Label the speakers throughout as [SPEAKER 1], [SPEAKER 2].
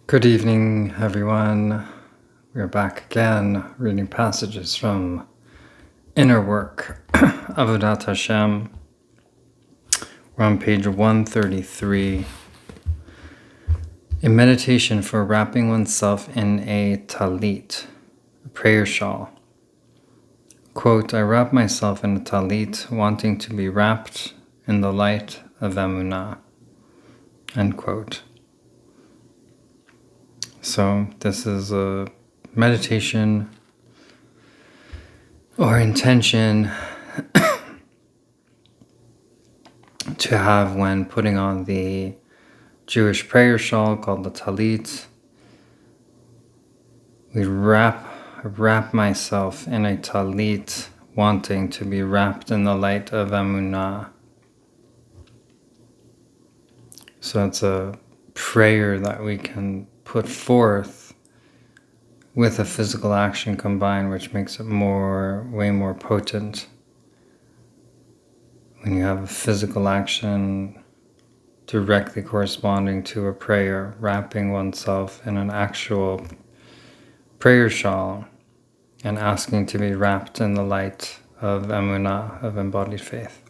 [SPEAKER 1] Good evening, everyone. We're back again, reading passages from Inner Work, Avodat Hashem. We're on page 133. A meditation for wrapping oneself in a talit, a prayer shawl. Quote, I wrap myself in a talit, wanting to be wrapped in the light of Emunah. End quote. So this is a meditation or intention to have when putting on the Jewish prayer shawl called the talit. We wrap myself in a talit, wanting to be wrapped in the light of Emunah. So it's a prayer that we can put forth with a physical action combined, which makes it way more potent. When you have a physical action directly corresponding to a prayer, wrapping oneself in an actual prayer shawl and asking to be wrapped in the light of Emunah, of embodied faith.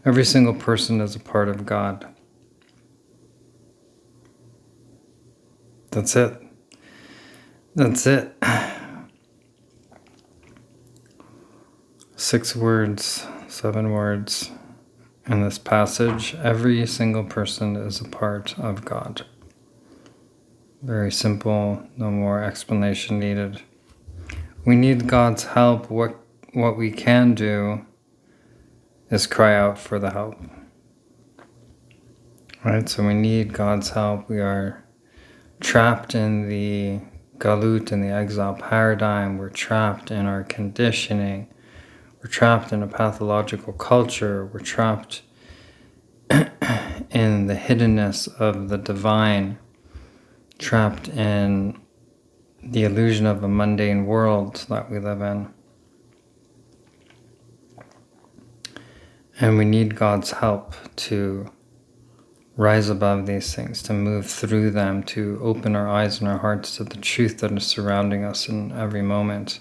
[SPEAKER 1] Every single person is a part of God. That's it. That's it. 6 words, 7 words in this passage. Every single person is a part of God. Very simple, no more explanation needed. We need God's help. What we can do is cry out for the help. Right? So we need God's help. We are trapped in the galut, in the exile paradigm. We're trapped in our conditioning. We're trapped in a pathological culture. We're trapped in the hiddenness of the divine. Trapped in the illusion of a mundane world that we live in. And we need God's help to rise above these things, to move through them, to open our eyes and our hearts to the truth that is surrounding us in every moment.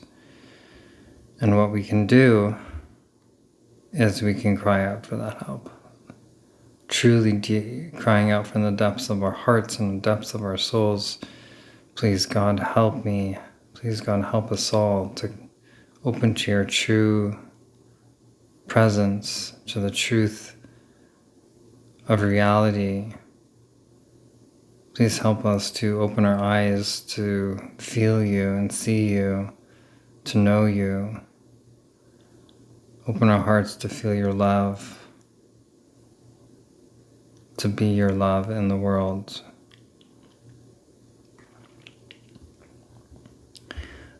[SPEAKER 1] And what we can do is we can cry out for that help. Truly crying out from the depths of our hearts and the depths of our souls. Please, God, help me. Please, God, help us all to open to your true presence, to the truth of reality. Please help us to open our eyes to feel you and see you, to know you. Open our hearts to feel your love, to be your love in the world.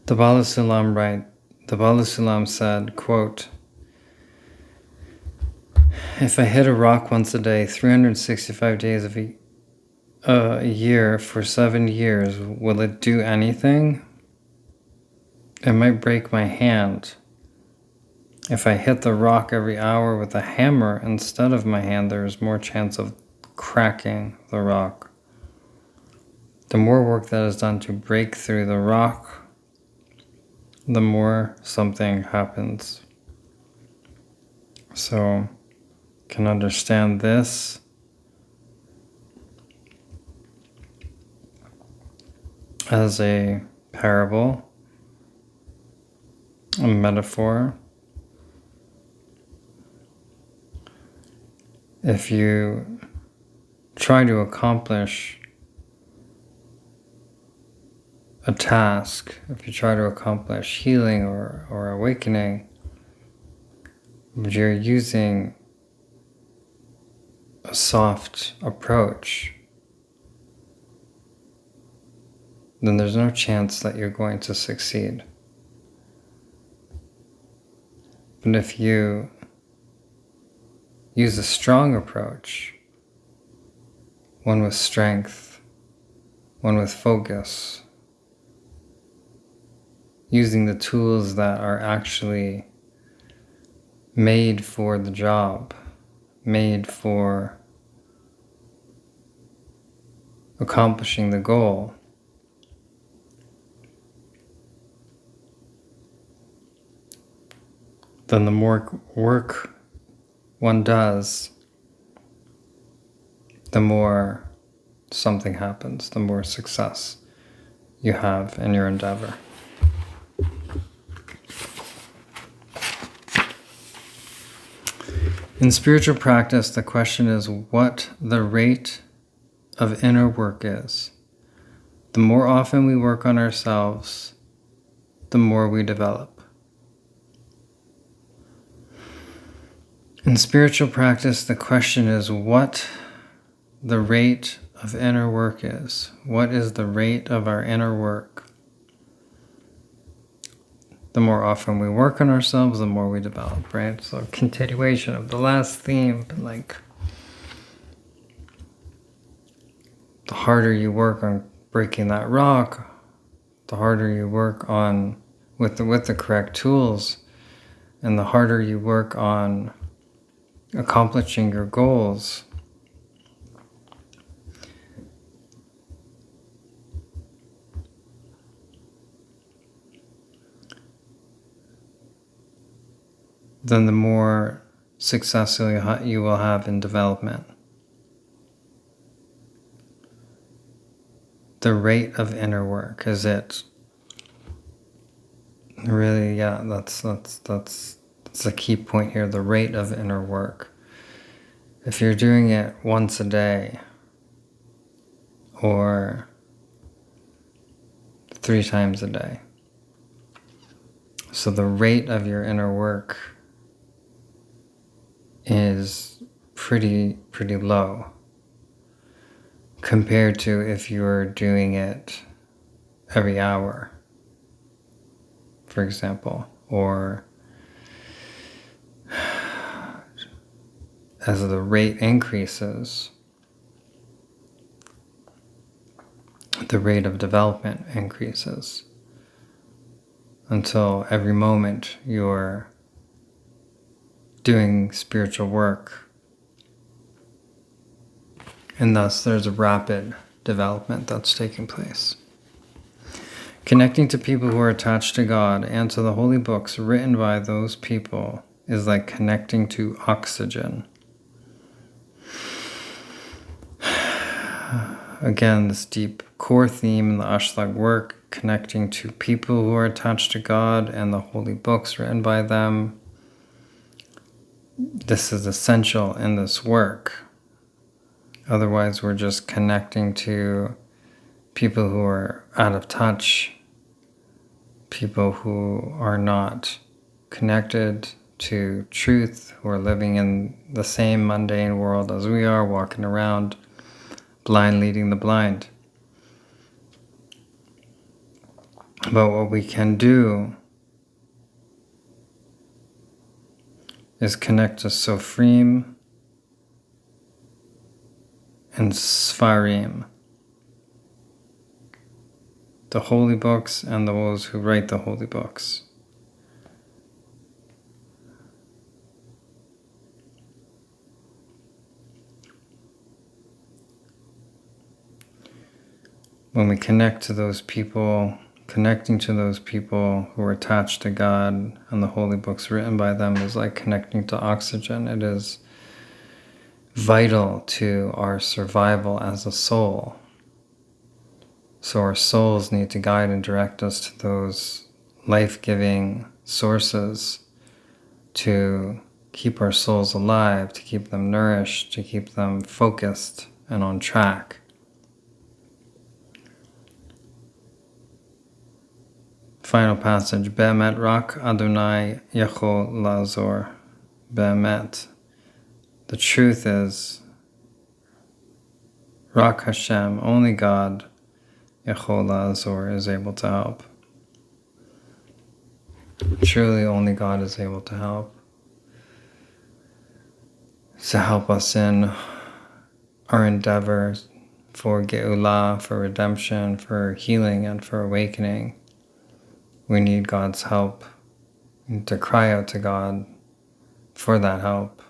[SPEAKER 1] The Baal Sulam said, quote, if I hit a rock once a day, 365 days of a year for 7 years, will it do anything? It might break my hand. If I hit the rock every hour with a hammer instead of my hand, there is more chance of cracking the rock. The more work that is done to break through the rock, the more something happens. So, can understand this as a parable, a metaphor. If you try to accomplish a task, if you try to accomplish healing or awakening, but you're using a soft approach, then there's no chance that you're going to succeed. But if you use a strong approach, one with strength, one with focus, using the tools that are actually made for the job, made for accomplishing the goal, then the more work one does, the more something happens, the more success you have in your endeavor. In spiritual practice, the question is what the rate of inner work is. The more often we work on ourselves, the more we develop. In spiritual practice, the question is what the rate of inner work is. What is the rate of our inner work? The more often we work on ourselves, the more we develop, right? So continuation of the last theme, like the harder you work on breaking that rock, the harder you work on with the correct tools, and the harder you work on accomplishing your goals, then the more success you will have in development. The rate of inner work, is it really, that's a key point here, the rate of inner work. If you're doing it once a day or 3 times a day, so the rate of your inner work is pretty low compared to if you were doing it every hour, for example, or as the rate increases, the rate of development increases until every moment you're doing spiritual work. And thus there's a rapid development that's taking place. Connecting to people who are attached to God and to the holy books written by those people is like connecting to oxygen. Again, this deep core theme in the Ashlag work, connecting to people who are attached to God and the holy books written by them. This is essential in this work. Otherwise, we're just connecting to people who are out of touch, people who are not connected to truth, who are living in the same mundane world as we are, walking around, blind leading the blind. But what we can do is connect to Sofrim and Sfarim, the holy books and those who write the holy books. When we connect to those people, connecting to those people who are attached to God and the holy books written by them is like connecting to oxygen. It is vital to our survival as a soul. So our souls need to guide and direct us to those life-giving sources to keep our souls alive, to keep them nourished, to keep them focused and on track. Final passage, Be'emet rak Adonai yachol la'azor. Be'emet. The truth is, Rak Hashem, only God, yachol la'azor, is able to help. Truly, only God is able to help. To help us in our endeavors for Geulah, for redemption, for healing, and for awakening. We need God's help. We need to cry out to God for that help.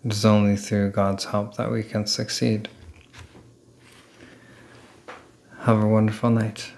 [SPEAKER 1] It is only through God's help that we can succeed. Have a wonderful night.